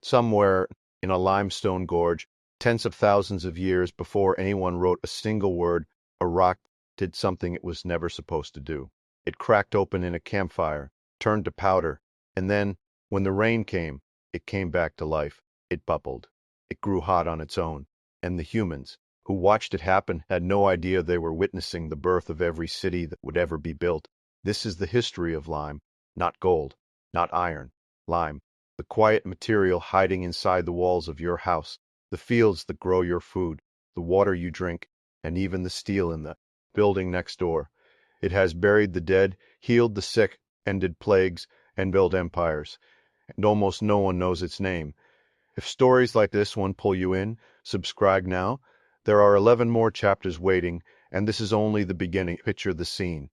somewhere in a limestone gorge, tens of thousands of years before anyone wrote a single word, a rock did something it was never supposed to do. It cracked open in a campfire, turned to powder, and then, when the rain came, it came back to life. It bubbled. It grew hot on its own. And the humans, who watched it happen, had no idea they were witnessing the birth of every city that would ever be built. This is the history of lime. Not gold, not iron. Lime, the quiet material hiding inside the walls of your house, the fields that grow your food, the water you drink, and even the steel in the building next door. It has buried the dead, healed the sick, ended plagues, and built empires. And almost no one knows its name. If stories like this one pull you in, subscribe now. There are 11 more chapters waiting, and this is only the beginning. Picture the scene.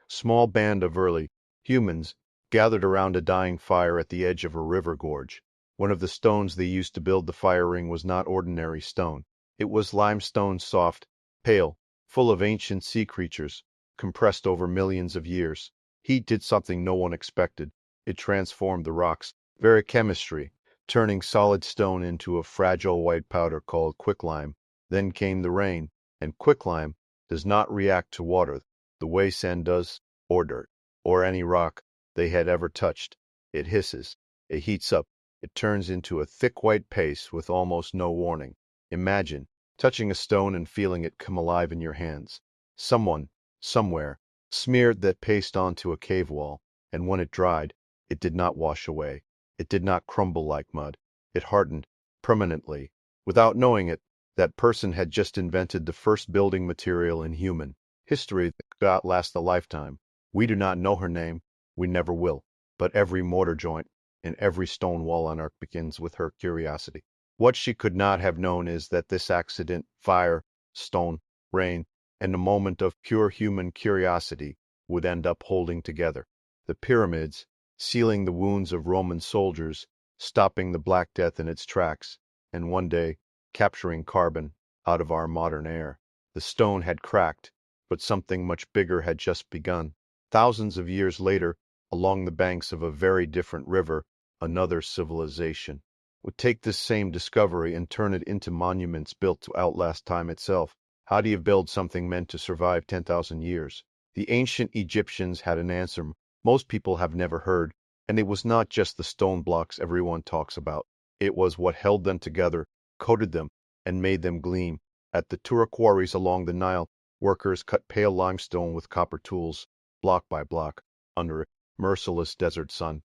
Small band of early humans gathered around a dying fire at the edge of a river gorge. One of the stones they used to build the fire ring was not ordinary stone. It was limestone, soft, pale, full of ancient sea creatures, compressed over millions of years. Heat did something no one expected. It transformed the rocks, very chemistry, turning solid stone into a fragile white powder called quicklime. Then came the rain, and quicklime does not react to water the way sand does, or dirt, or any rock they had ever touched. It hisses, it heats up, it turns into a thick white paste with almost no warning. Imagine touching a stone and feeling it come alive in your hands. Someone, somewhere, smeared that paste onto a cave wall, and when it dried, it did not wash away. It did not crumble like mud. It hardened permanently. Without knowing it, that person had just invented the first building material in human history that could outlast a lifetime. We do not know her name. We never will. But every mortar joint and every stone wall on Earth begins with her curiosity. What she could not have known is that this accident, fire, stone, rain, and a moment of pure human curiosity would end up holding together the pyramids, sealing the wounds of Roman soldiers, stopping the Black Death in its tracks, and one day capturing carbon out of our modern air. The stone had cracked, but something much bigger had just begun. Thousands of years later, along the banks of a very different river, another civilization would take this same discovery and turn it into monuments built to outlast time itself. How do you build something meant to survive 10,000 years? The ancient Egyptians had an answer most people have never heard, and it was not just the stone blocks everyone talks about. It was what held them together, coated them, and made them gleam. At the Tura quarries along the Nile, workers cut pale limestone with copper tools, block by block, under a merciless desert sun.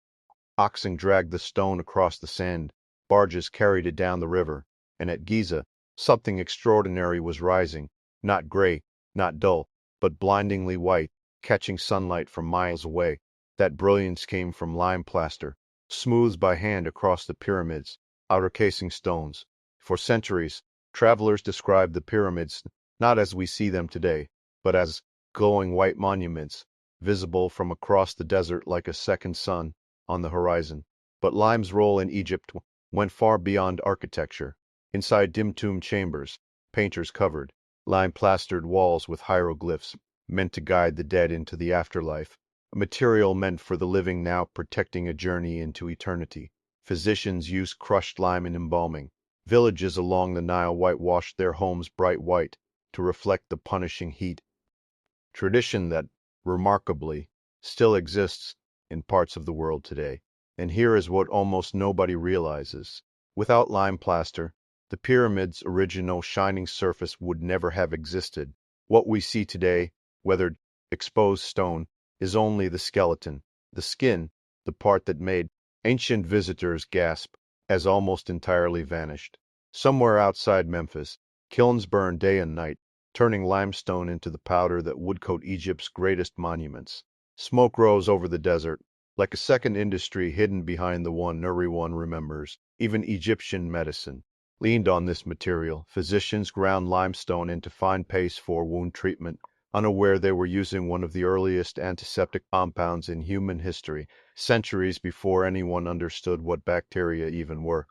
Oxen dragged the stone across the sand, barges carried it down the river, and at Giza, something extraordinary was rising, not gray, not dull, but blindingly white, catching sunlight from miles away. That brilliance came from lime plaster, smoothed by hand across the pyramids, outer casing stones. For centuries, travelers described the pyramids not as we see them today, but as glowing white monuments, visible from across the desert like a second sun on the horizon. But lime's role in Egypt went far beyond architecture. Inside dim tomb chambers, painters covered lime-plastered walls with hieroglyphs meant to guide the dead into the afterlife, a material meant for the living now protecting a journey into eternity. Physicians used crushed lime in embalming. Villages along the Nile whitewashed their homes bright white to reflect the punishing heat. Tradition that, remarkably, still exists in parts of the world today. And here is what almost nobody realizes. Without lime plaster, the pyramid's original shining surface would never have existed. What we see today, weathered, exposed stone, is only the skeleton. The skin, the part that made ancient visitors gasp, has almost entirely vanished. Somewhere outside Memphis, kilns burn day and night, turning limestone into the powder that would coat Egypt's greatest monuments. Smoke rose over the desert, like a second industry hidden behind the one everyone remembers. Even Egyptian medicine leaned on this material. Physicians ground limestone into fine paste for wound treatment, unaware they were using one of the earliest antiseptic compounds in human history, centuries before anyone understood what bacteria even were.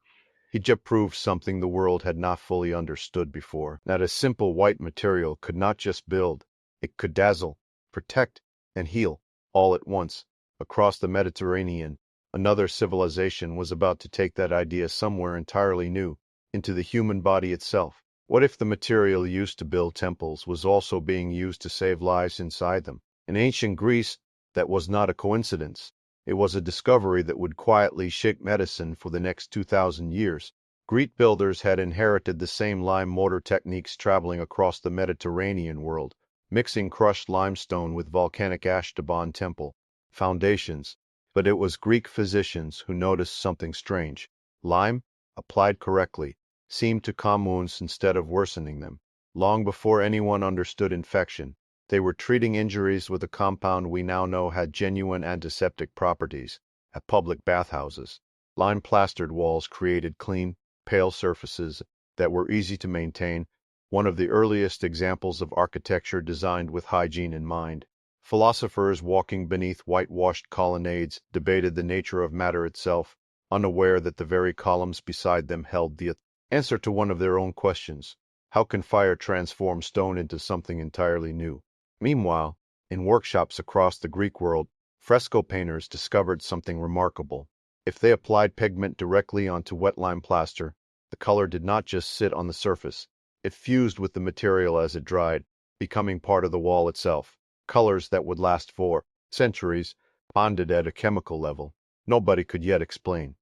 Egypt proved something the world had not fully understood before, that a simple white material could not just build, it could dazzle, protect, and heal, all at once. Across the Mediterranean, Another civilization was about to take that idea somewhere entirely new, into the human body itself. What if the material used to build temples was also being used to save lives inside them? In ancient Greece, that was not a coincidence. It was a discovery that would quietly shake medicine for the next 2,000 years. Greek builders had inherited the same lime mortar techniques traveling across the Mediterranean world, mixing crushed limestone with volcanic ash to bond temple foundations. But it was Greek physicians who noticed something strange. Lime, applied correctly, seemed to calm wounds instead of worsening them. Long before anyone understood infection, they were treating injuries with a compound we now know had genuine antiseptic properties. At public bathhouses, lime-plastered walls created clean, pale surfaces that were easy to maintain, one of the earliest examples of architecture designed with hygiene in mind. Philosophers walking beneath whitewashed colonnades debated the nature of matter itself, unaware that the very columns beside them held the answer to one of their own questions. How can fire transform stone into something entirely new? Meanwhile, in workshops across the Greek world, fresco painters discovered something remarkable. If they applied pigment directly onto wet lime plaster, the color did not just sit on the surface. It fused with the material as it dried, becoming part of the wall itself. Colors that would last for centuries, bonded at a chemical level nobody could yet explain.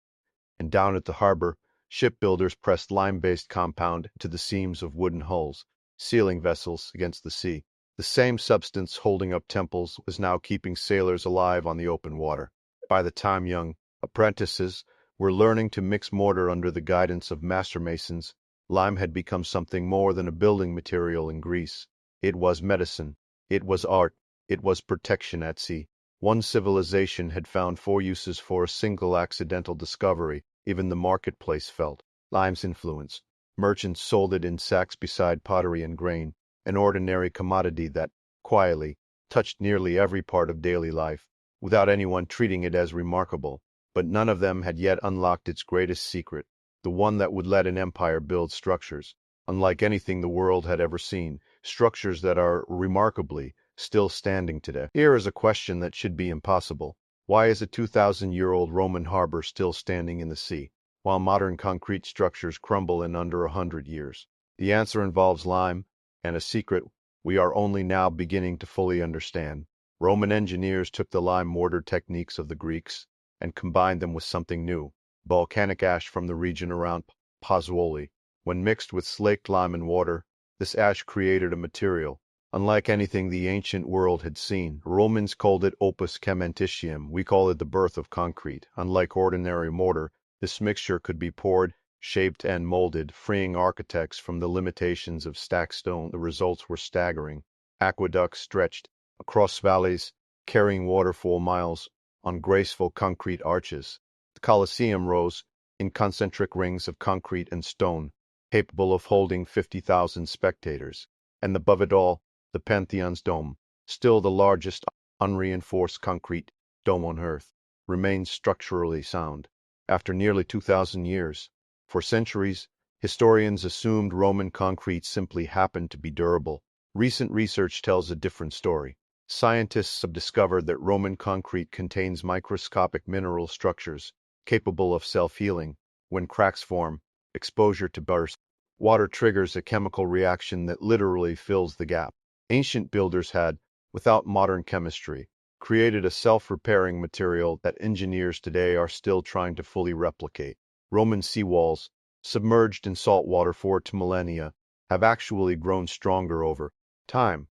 And down at the harbor, shipbuilders pressed lime-based compound to the seams of wooden hulls, sealing vessels against the sea. The same substance holding up temples was now keeping sailors alive on the open water. By the time young apprentices were learning to mix mortar under the guidance of master masons, lime had become something more than a building material in Greece. It was medicine. It was art. It was protection at sea. One civilization had found four uses for a single accidental discovery. Even the marketplace felt lime's influence. Merchants sold it in sacks beside pottery and grain, an ordinary commodity that, quietly, touched nearly every part of daily life, without anyone treating it as remarkable. But none of them had yet unlocked its greatest secret, the one that would let an empire build structures, unlike anything the world had ever seen, structures that are, remarkably, still standing today. Here is a question that should be impossible. Why is a 2,000-year-old Roman harbor still standing in the sea, while modern concrete structures crumble in under 100 years? The answer involves lime, and a secret we are only now beginning to fully understand. Roman engineers took the lime mortar techniques of the Greeks and combined them with something new, volcanic ash from the region around Pozzuoli. When mixed with slaked lime and water, this ash created a material unlike anything the ancient world had seen. Romans called it opus caementitium. We call it the birth of concrete. Unlike ordinary mortar, this mixture could be poured, shaped, and molded, freeing architects from the limitations of stacked stone. The results were staggering. Aqueducts stretched across valleys, carrying water for miles on graceful concrete arches. The Colosseum rose in concentric rings of concrete and stone, capable of holding 50,000 spectators. And above it all, the Pantheon's dome, still the largest unreinforced concrete dome on Earth, remains structurally sound. After nearly 2,000 years, for centuries, historians assumed Roman concrete simply happened to be durable. Recent research tells a different story. Scientists have discovered that Roman concrete contains microscopic mineral structures capable of self-healing. When cracks form, exposure to burst, water triggers a chemical reaction that literally fills the gap. Ancient builders had, without modern chemistry, created a self-repairing material that engineers today are still trying to fully replicate. Roman seawalls, submerged in salt water for 2 millennia, have actually grown stronger over time,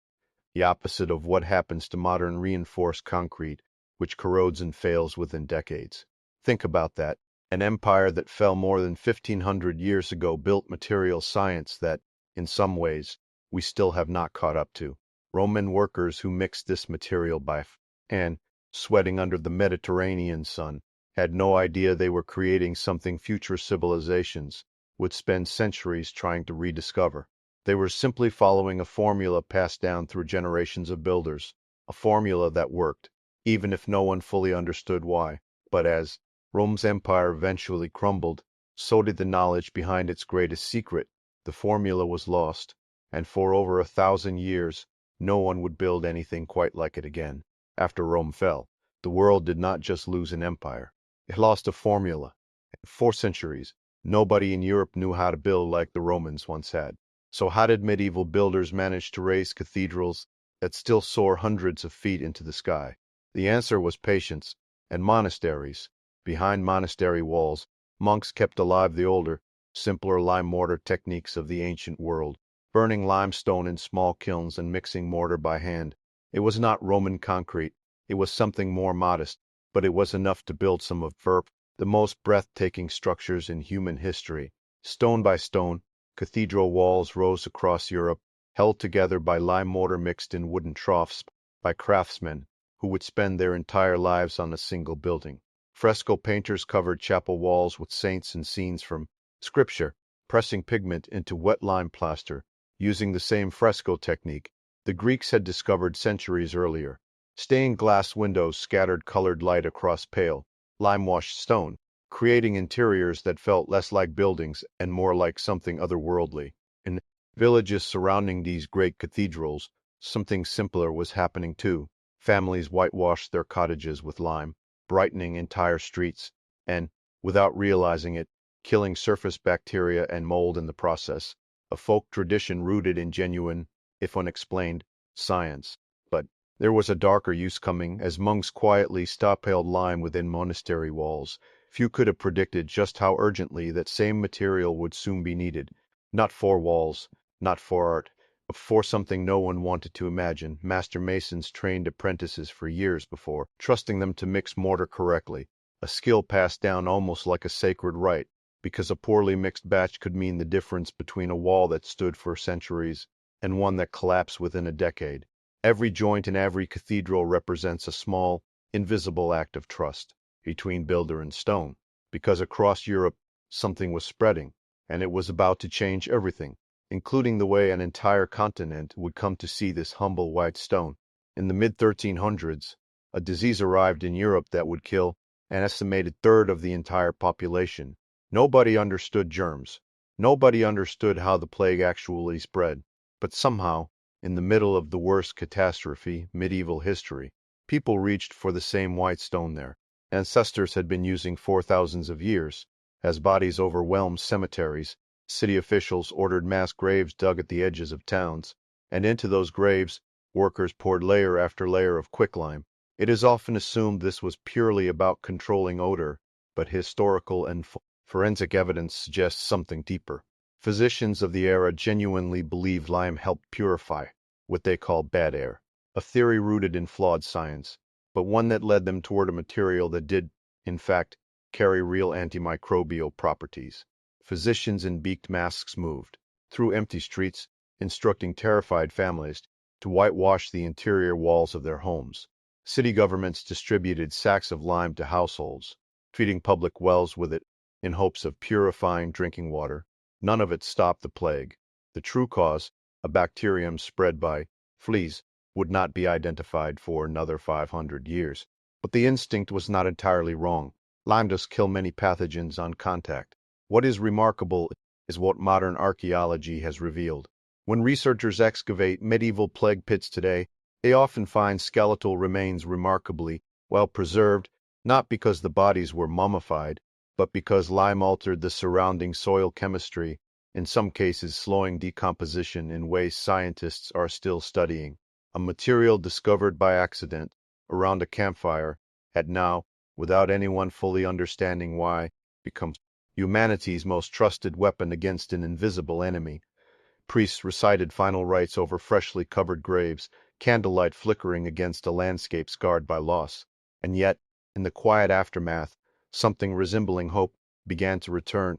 the opposite of what happens to modern reinforced concrete, which corrodes and fails within decades. Think about that. An empire that fell more than 1,500 years ago built material science that, in some ways, we still have not caught up to. Roman workers who mixed this material by hand, sweating under the Mediterranean sun, had no idea they were creating something future civilizations would spend centuries trying to rediscover. They were simply following a formula passed down through generations of builders, a formula that worked, even if no one fully understood why. But as Rome's empire eventually crumbled, so did the knowledge behind its greatest secret. The formula was lost, and for over 1,000 years, no one would build anything quite like it again. After Rome fell, the world did not just lose an empire. It lost a formula. In 4 centuries, nobody in Europe knew how to build like the Romans once had. So how did medieval builders manage to raise cathedrals that still soar hundreds of feet into the sky? The answer was patience and monasteries. Behind monastery walls, monks kept alive the older, simpler lime mortar techniques of the ancient world, burning limestone in small kilns and mixing mortar by hand. It was not Roman concrete, it was something more modest, but it was enough to build some of the most breathtaking structures in human history. Stone by stone, cathedral walls rose across Europe, held together by lime mortar mixed in wooden troughs by craftsmen who would spend their entire lives on a single building. Fresco painters covered chapel walls with saints and scenes from Scripture, pressing pigment into wet lime plaster, using the same fresco technique the Greeks had discovered centuries earlier. Stained glass windows scattered colored light across pale, lime-washed stone, creating interiors that felt less like buildings and more like something otherworldly. In villages surrounding these great cathedrals, something simpler was happening too. Families whitewashed their cottages with lime, brightening entire streets, and, without realizing it, killing surface bacteria and mold in the process, a folk tradition rooted in genuine, if unexplained, science. But there was a darker use coming as monks quietly stockpiled lime within monastery walls. Few could have predicted just how urgently that same material would soon be needed, not for walls, not for art, but for something no one wanted to imagine. Master masons trained apprentices for years before, trusting them to mix mortar correctly, a skill passed down almost like a sacred rite, because a poorly mixed batch could mean the difference between a wall that stood for centuries and one that collapsed within a decade. Every joint in every cathedral represents a small, invisible act of trust between builder and stone, because across Europe something was spreading, and it was about to change everything, including the way an entire continent would come to see this humble white stone. In the mid-1300s, a disease arrived in Europe that would kill an estimated third of the entire population. Nobody understood germs. Nobody understood how the plague actually spread. But somehow, in the middle of the worst catastrophe, medieval history, people reached for the same white stone their ancestors had been using for thousands of years. As bodies overwhelmed cemeteries, city officials ordered mass graves dug at the edges of towns, and into those graves, workers poured layer after layer of quicklime. It is often assumed this was purely about controlling odor, but historical and forensic evidence suggests something deeper. Physicians of the era genuinely believed lime helped purify what they call bad air, a theory rooted in flawed science, but one that led them toward a material that did, in fact, carry real antimicrobial properties. Physicians in beaked masks moved through empty streets, instructing terrified families to whitewash the interior walls of their homes. City governments distributed sacks of lime to households, treating public wells with it in hopes of purifying drinking water. None of it stopped the plague. The true cause, a bacterium spread by fleas, would not be identified for another 500 years. But the instinct was not entirely wrong. Lime does kill many pathogens on contact. What is remarkable is what modern archaeology has revealed. When researchers excavate medieval plague pits today, they often find skeletal remains remarkably well preserved, not because the bodies were mummified, but because lime altered the surrounding soil chemistry, in some cases slowing decomposition in ways scientists are still studying. A material discovered by accident around a campfire had now, without anyone fully understanding why, become humanity's most trusted weapon against an invisible enemy. Priests recited final rites over freshly covered graves, candlelight flickering against a landscape scarred by loss. And yet, in the quiet aftermath, something resembling hope began to return,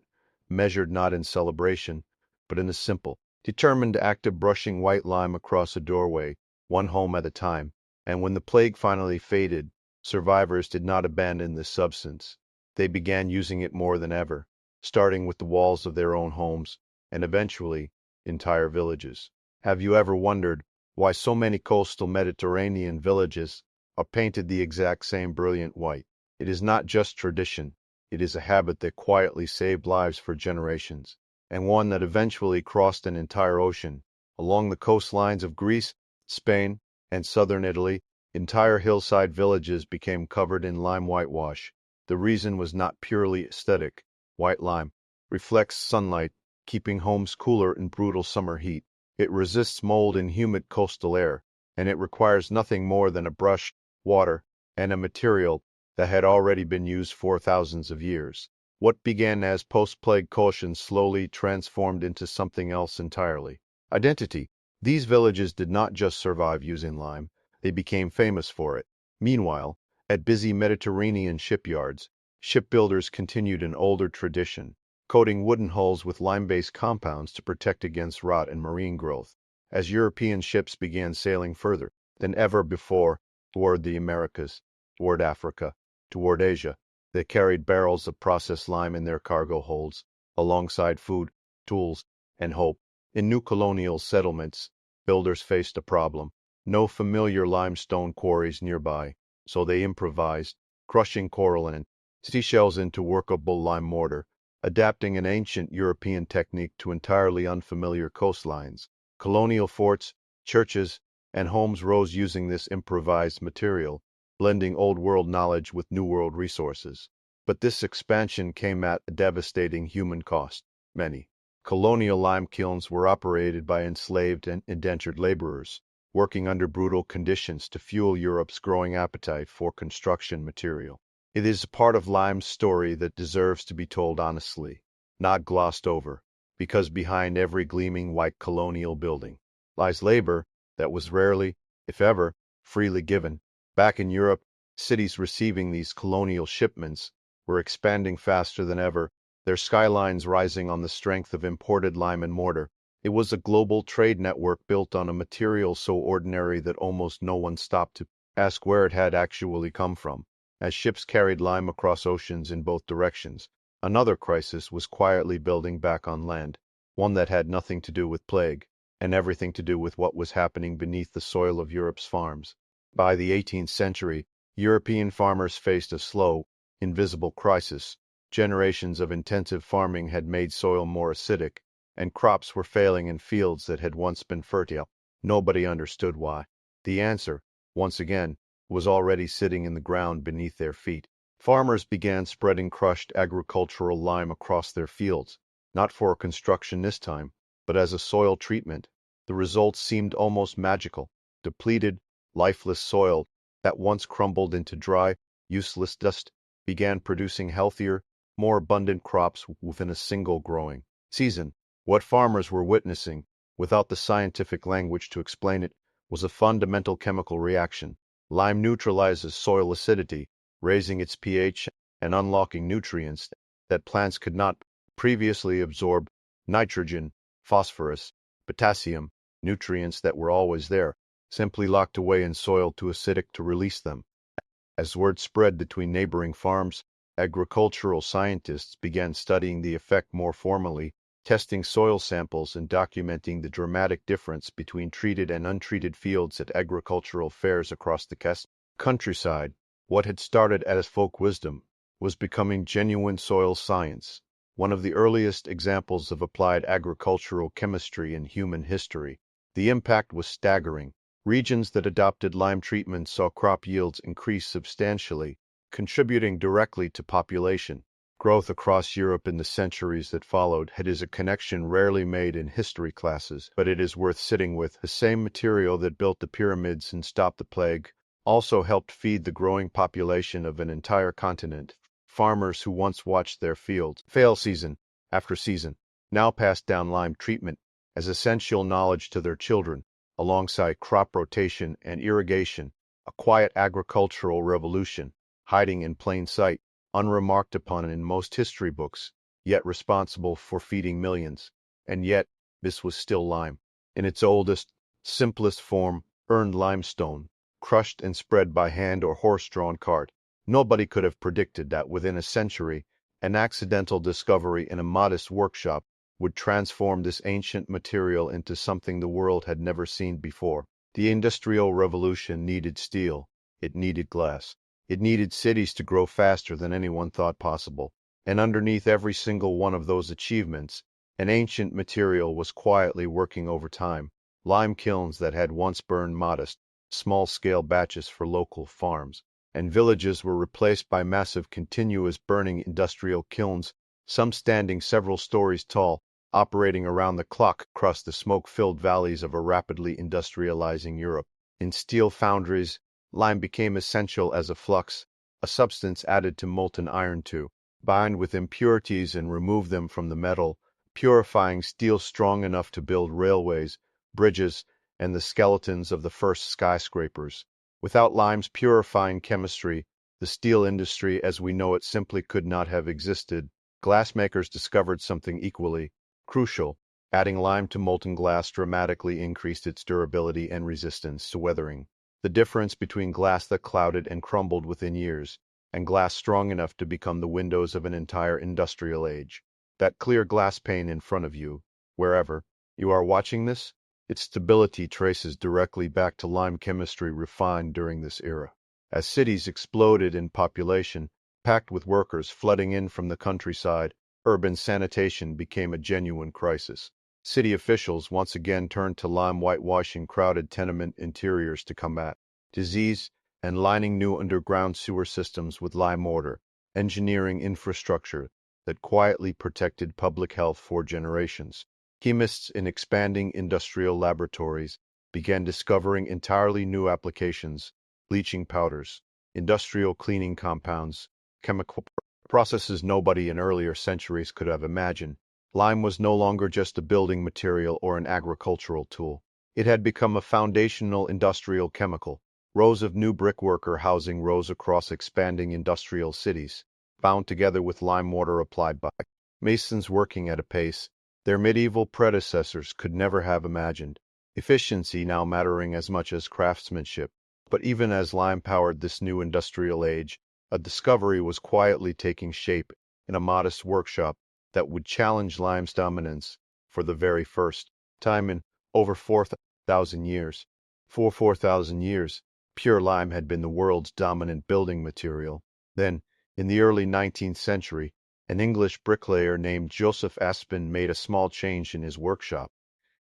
measured not in celebration, but in a simple, determined act of brushing white lime across a doorway, one home at a time. And when the plague finally faded, survivors did not abandon this substance. They began using it more than ever, starting with the walls of their own homes, and eventually, entire villages. Have you ever wondered why so many coastal Mediterranean villages are painted the exact same brilliant white? It is not just tradition, it is a habit that quietly saved lives for generations, and one that eventually crossed an entire ocean. Along the coastlines of Greece, Spain, and southern Italy, entire hillside villages became covered in lime whitewash. The reason was not purely aesthetic. White lime reflects sunlight, keeping homes cooler in brutal summer heat. It resists mold in humid coastal air, and it requires nothing more than a brush, water, and a material that had already been used for thousands of years. What began as post-plague caution slowly transformed into something else entirely. Identity. These villages did not just survive using lime, they became famous for it. Meanwhile, at busy Mediterranean shipyards, shipbuilders continued an older tradition, coating wooden hulls with lime-based compounds to protect against rot and marine growth. As European ships began sailing further than ever before toward the Americas, toward Africa, toward Asia, they carried barrels of processed lime in their cargo holds, alongside food, tools, and hope. In new colonial settlements, builders faced a problem. No familiar limestone quarries nearby, so they improvised, crushing coral and seashells into workable lime mortar, adapting an ancient European technique to entirely unfamiliar coastlines. Colonial forts, churches, and homes rose using this improvised material, blending Old World knowledge with New World resources. But this expansion came at a devastating human cost. Many colonial lime kilns were operated by enslaved and indentured laborers, working under brutal conditions to fuel Europe's growing appetite for construction material. It is a part of lime's story that deserves to be told honestly, not glossed over, because behind every gleaming white colonial building lies labor that was rarely, if ever, freely given. Back in Europe, cities receiving these colonial shipments were expanding faster than ever, their skylines rising on the strength of imported lime and mortar. It was a global trade network built on a material so ordinary that almost no one stopped to ask where it had actually come from. As ships carried lime across oceans in both directions, another crisis was quietly building back on land, one that had nothing to do with plague, and everything to do with what was happening beneath the soil of Europe's farms. By the 18th century, European farmers faced a slow, invisible crisis. Generations of intensive farming had made soil more acidic, and crops were failing in fields that had once been fertile. Nobody understood why. The answer, once again, was already sitting in the ground beneath their feet. Farmers began spreading crushed agricultural lime across their fields, not for construction this time, but as a soil treatment. The results seemed almost magical. Depleted, lifeless soil that once crumbled into dry, useless dust began producing healthier, more abundant crops within a single growing season. What farmers were witnessing, without the scientific language to explain it, was a fundamental chemical reaction. Lime neutralizes soil acidity, raising its pH and unlocking nutrients that plants could not previously absorb: nitrogen, phosphorus, potassium, nutrients that were always there, simply locked away in soil too acidic to release them. As word spread between neighboring farms, agricultural scientists began studying the effect more formally, testing soil samples and documenting the dramatic difference between treated and untreated fields at agricultural fairs across the countryside. What had started as folk wisdom was becoming genuine soil science, one of the earliest examples of applied agricultural chemistry in human history. The impact was staggering. Regions that adopted lime treatment saw crop yields increase substantially, contributing directly to population growth across Europe in the centuries that followed. It is a connection rarely made in history classes, but it is worth sitting with. The same material that built the pyramids and stopped the plague also helped feed the growing population of an entire continent. Farmers who once watched their fields fail season after season now passed down lime treatment as essential knowledge to their children, alongside crop rotation and irrigation, a quiet agricultural revolution, hiding in plain sight, unremarked upon in most history books, yet responsible for feeding millions. And yet, this was still lime. In its oldest, simplest form, earned limestone, crushed and spread by hand or horse-drawn cart. Nobody could have predicted that within a century, an accidental discovery in a modest workshop would transform this ancient material into something the world had never seen before. The Industrial Revolution needed steel. It needed glass. It needed cities to grow faster than anyone thought possible. And underneath every single one of those achievements, an ancient material was quietly working overtime. Lime kilns that had once burned modest, small-scale batches for local farms, and villages were replaced by massive continuous burning industrial kilns, some standing several stories tall, operating around the clock across the smoke-filled valleys of a rapidly industrializing Europe. In steel foundries, lime became essential as a flux, a substance added to molten iron to bind with impurities and remove them from the metal, purifying steel strong enough to build railways, bridges, and the skeletons of the first skyscrapers. Without lime's purifying chemistry, the steel industry as we know it simply could not have existed. Glassmakers discovered something equally crucial. Adding lime to molten glass dramatically increased its durability and resistance to weathering. The difference between glass that clouded and crumbled within years, and glass strong enough to become the windows of an entire industrial age. That clear glass pane in front of you, wherever you are watching this, its stability traces directly back to lime chemistry refined during this era. As cities exploded in population, packed with workers flooding in from the countryside, urban sanitation became a genuine crisis. City officials once again turned to lime whitewashing crowded tenement interiors to combat disease and lining new underground sewer systems with lime mortar, engineering infrastructure that quietly protected public health for generations. Chemists in expanding industrial laboratories began discovering entirely new applications, bleaching powders, industrial cleaning compounds, chemical processes nobody in earlier centuries could have imagined. Lime was no longer just a building material or an agricultural tool. It had become a foundational industrial chemical. Rows of new brickworker housing rose across expanding industrial cities, bound together with lime mortar applied by masons working at a pace their medieval predecessors could never have imagined. Efficiency now mattering as much as craftsmanship. But even as lime powered this new industrial age, a discovery was quietly taking shape in a modest workshop that would challenge lime's dominance for the very first time in over 4,000 years. For 4,000 years, pure lime had been the world's dominant building material. Then, in the early 19th century, an English bricklayer named Joseph Aspin made a small change in his workshop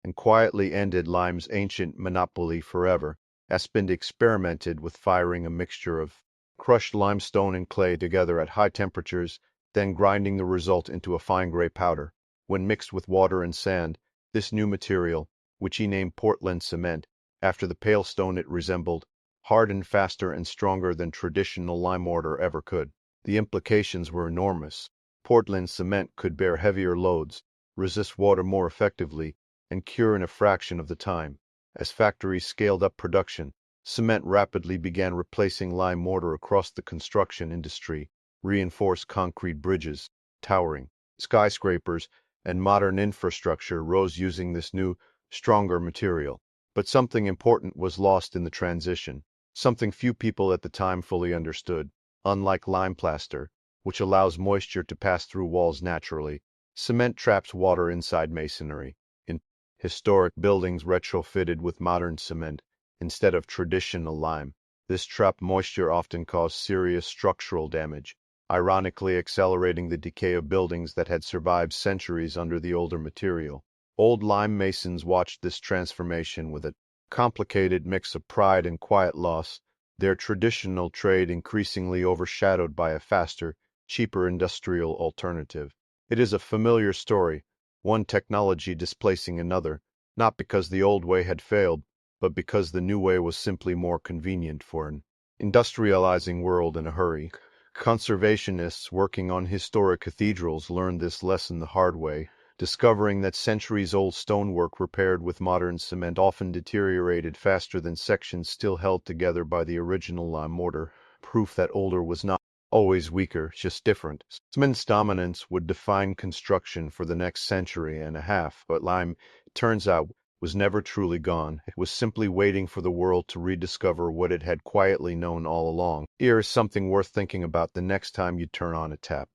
and quietly ended lime's ancient monopoly forever. Aspin experimented with firing a mixture of crushed limestone and clay together at high temperatures, then grinding the result into a fine gray powder. When mixed with water and sand, this new material, which he named Portland cement, after the pale stone it resembled, hardened faster and stronger than traditional lime mortar ever could. The implications were enormous. Portland cement could bear heavier loads, resist water more effectively, and cure in a fraction of the time. As factories scaled up production, cement rapidly began replacing lime mortar across the construction industry. Reinforced concrete bridges, towering skyscrapers, and modern infrastructure rose using this new, stronger material. But something important was lost in the transition, something few people at the time fully understood. Unlike lime plaster, which allows moisture to pass through walls naturally, cement traps water inside masonry. In historic buildings retrofitted with modern cement instead of traditional lime, this trapped moisture often caused serious structural damage, ironically accelerating the decay of buildings that had survived centuries under the older material. Old lime masons watched this transformation with a complicated mix of pride and quiet loss, their traditional trade increasingly overshadowed by a faster, cheaper industrial alternative. It is a familiar story, one technology displacing another, not because the old way had failed, but because the new way was simply more convenient for an industrializing world in a hurry. Conservationists working on historic cathedrals learned this lesson the hard way, discovering that centuries-old stonework repaired with modern cement often deteriorated faster than sections still held together by the original lime mortar, proof that older was not always weaker, just different. Cement's dominance would define construction for the next century and a half, but lime, it turns out, was never truly gone. It was simply waiting for the world to rediscover what it had quietly known all along. Here is something worth thinking about the next time you turn on a tap.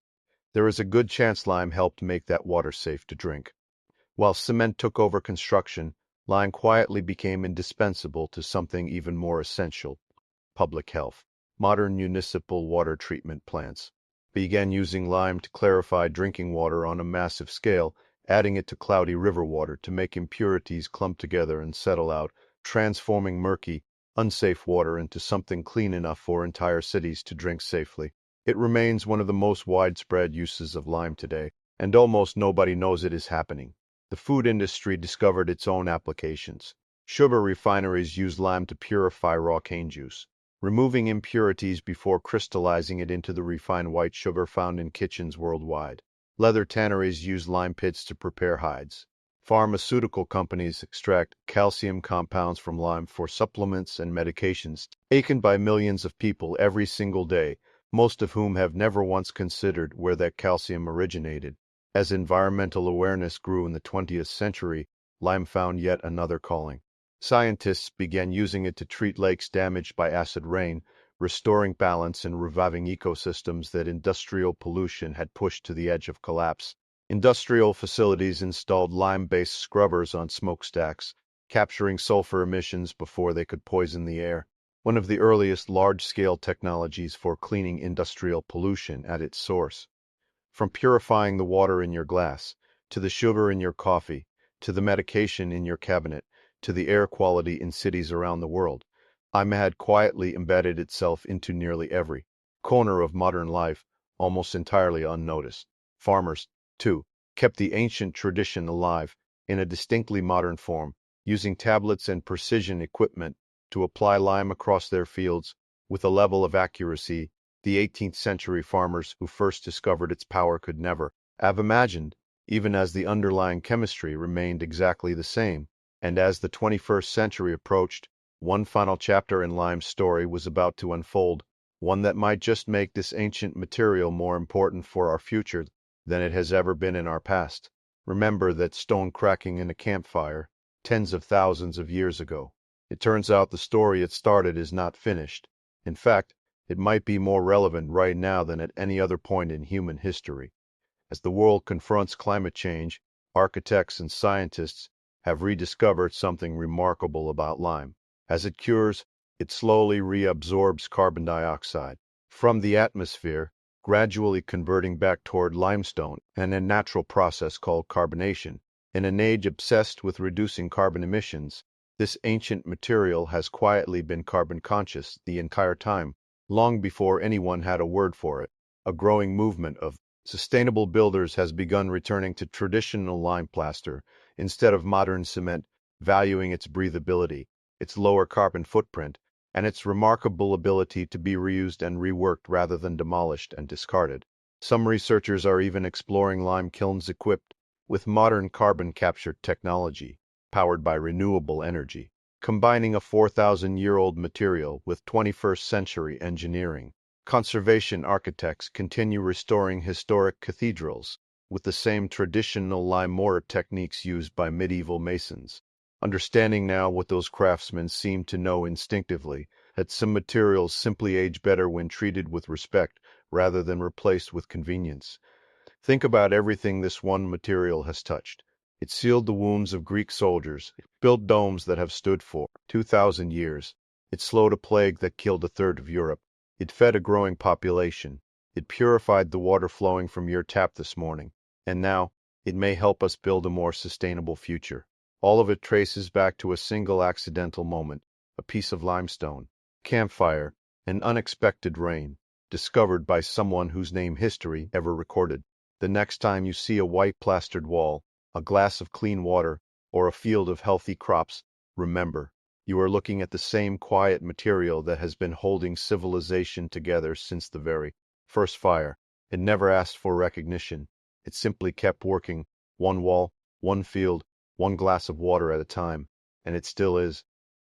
There is a good chance lime helped make that water safe to drink. While cement took over construction, lime quietly became indispensable to something even more essential: public health. Modern municipal water treatment plants began using lime to clarify drinking water on a massive scale, adding it to cloudy river water to make impurities clump together and settle out, transforming murky, unsafe water into something clean enough for entire cities to drink safely. It remains one of the most widespread uses of lime today, and almost nobody knows it is happening. The food industry discovered its own applications. Sugar refineries use lime to purify raw cane juice, removing impurities before crystallizing it into the refined white sugar found in kitchens worldwide. Leather tanneries use lime pits to prepare hides. Pharmaceutical companies extract calcium compounds from lime for supplements and medications taken by millions of people every single day, most of whom have never once considered where that calcium originated. As environmental awareness grew in the 20th century, lime found yet another calling. Scientists began using it to treat lakes damaged by acid rain, restoring balance and reviving ecosystems that industrial pollution had pushed to the edge of collapse. Industrial facilities installed lime-based scrubbers on smokestacks, capturing sulfur emissions before they could poison the air. One of the earliest large-scale technologies for cleaning industrial pollution at its source. From purifying the water in your glass, to the sugar in your coffee, to the medication in your cabinet, to the air quality in cities around the world, lime had quietly embedded itself into nearly every corner of modern life, almost entirely unnoticed. Farmers, too, kept the ancient tradition alive in a distinctly modern form, using tablets and precision equipment to apply lime across their fields with a level of accuracy the 18th century farmers who first discovered its power could never have imagined, even as the underlying chemistry remained exactly the same. And as the 21st century approached, one final chapter in lime's story was about to unfold, one that might just make this ancient material more important for our future than it has ever been in our past. Remember that stone cracking in a campfire, tens of thousands of years ago. It turns out the story it started is not finished. In fact, it might be more relevant right now than at any other point in human history. As the world confronts climate change, architects and scientists have rediscovered something remarkable about lime. As it cures, it slowly reabsorbs carbon dioxide from the atmosphere, gradually converting back toward limestone and a natural process called carbonation. In an age obsessed with reducing carbon emissions, this ancient material has quietly been carbon conscious the entire time, long before anyone had a word for it. A growing movement of sustainable builders has begun returning to traditional lime plaster instead of modern cement, valuing its breathability, its lower carbon footprint, and its remarkable ability to be reused and reworked rather than demolished and discarded. Some researchers are even exploring lime kilns equipped with modern carbon capture technology, powered by renewable energy, combining a 4,000-year-old material with 21st century engineering. Conservation architects continue restoring historic cathedrals with the same traditional lime mortar techniques used by medieval masons. Understanding now what those craftsmen seem to know instinctively, that some materials simply age better when treated with respect rather than replaced with convenience. Think about everything this one material has touched. It sealed the wounds of Greek soldiers, it built domes that have stood for 2,000 years. It slowed a plague that killed a third of Europe. It fed a growing population. It purified the water flowing from your tap this morning. And now, it may help us build a more sustainable future. All of it traces back to a single accidental moment, a piece of limestone, campfire, an unexpected rain, discovered by someone whose name history ever recorded. The next time you see a white plastered wall, a glass of clean water, or a field of healthy crops, remember, you are looking at the same quiet material that has been holding civilization together since the very first fire. It never asked for recognition. It simply kept working, one wall, one field, one glass of water at a time, and it still is.